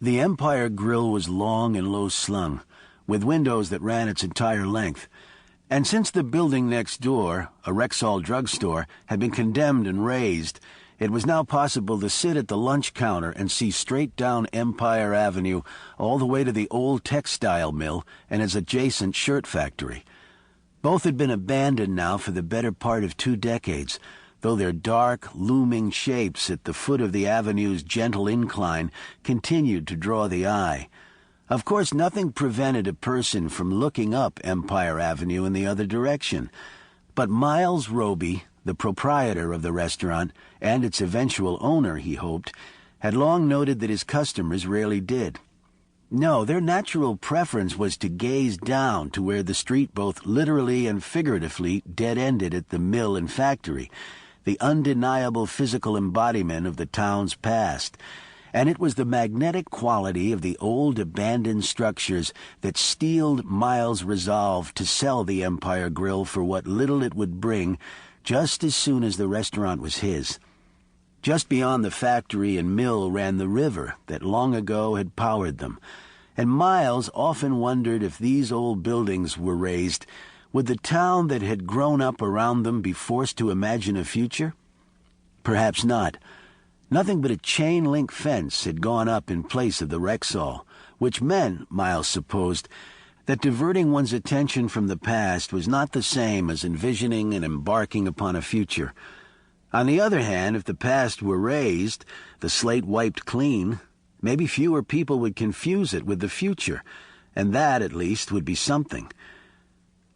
The Empire Grill was long and low-slung, with windows that ran its entire length, and since the building next door, a Rexall drugstore, had been condemned and razed, it was now possible to sit at the lunch counter and see straight down Empire Avenue all the way to the old textile mill and its adjacent shirt factory. Both had been abandoned now for the better part of 2 decades, though their dark, looming shapes at the foot of the avenue's gentle incline continued to draw the eye. Of course, nothing prevented a person from looking up Empire Avenue in the other direction, but Miles Roby, the proprietor of the restaurant, and its eventual owner, he hoped, had long noted that his customers rarely did. No, their natural preference was to gaze down to where the street both literally and figuratively dead-ended at the mill and factory, the undeniable physical embodiment of the town's past, and it was the magnetic quality of the old abandoned structures that steeled Miles' resolve to sell the Empire Grill for what little it would bring just as soon as the restaurant was his. Just beyond the factory and mill ran the river that long ago had powered them, and Miles often wondered if these old buildings were razed, would the town that had grown up around them be forced to imagine a future? Perhaps not. Nothing but a chain-link fence had gone up in place of the Rexall, which meant, Miles supposed, that diverting one's attention from the past was not the same as envisioning and embarking upon a future. On the other hand, if the past were razed, the slate wiped clean, maybe fewer people would confuse it with the future, and that, at least, would be something.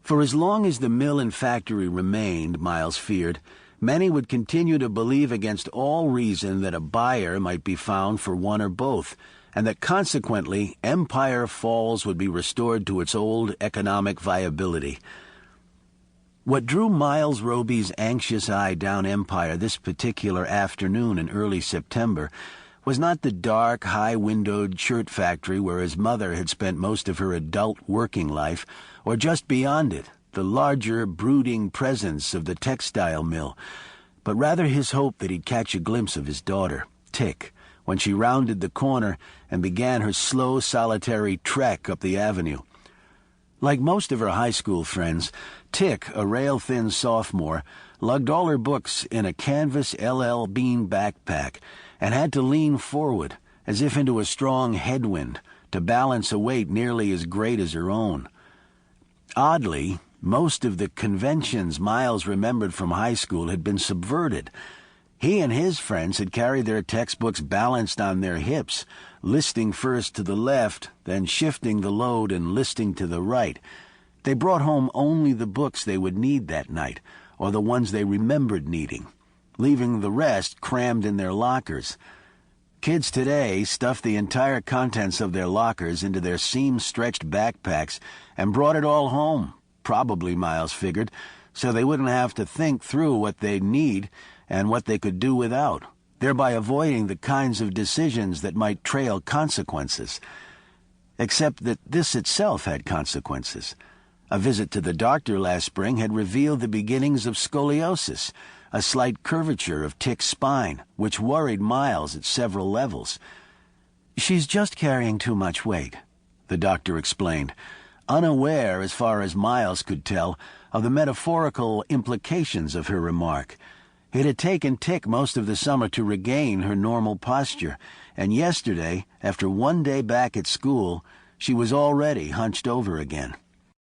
For as long as the mill and factory remained, Miles feared, many would continue to believe against all reason that a buyer might be found for one or both, and that consequently Empire Falls would be restored to its old economic viability. What drew Miles Roby's anxious eye down Empire this particular afternoon in early September was not the dark, high-windowed shirt factory where his mother had spent most of her adult working life, or just beyond it, the larger, brooding presence of the textile mill, but rather his hope that he'd catch a glimpse of his daughter, Tick, when she rounded the corner and began her slow, solitary trek up the avenue. Like most of her high school friends, Tick, a rail-thin sophomore, lugged all her books in a canvas LL Bean backpack and had to lean forward, as if into a strong headwind, to balance a weight nearly as great as her own. Oddly, most of the conventions Miles remembered from high school had been subverted. He and his friends had carried their textbooks balanced on their hips, listing first to the left, then shifting the load and listing to the right. They brought home only the books they would need that night, or the ones they remembered needing, leaving the rest crammed in their lockers. Kids today stuffed the entire contents of their lockers into their seam-stretched backpacks and brought it all home, probably, Miles figured, so they wouldn't have to think through what they'd need and what they could do without, thereby avoiding the kinds of decisions that might trail consequences. Except that this itself had consequences. A visit to the doctor last spring had revealed the beginnings of scoliosis, a slight curvature of Tick's spine, which worried Miles at several levels. "She's just carrying too much weight," the doctor explained, unaware, as far as Miles could tell, of the metaphorical implications of her remark. It had taken Tick most of the summer to regain her normal posture, and yesterday, after one day back at school, she was already hunched over again.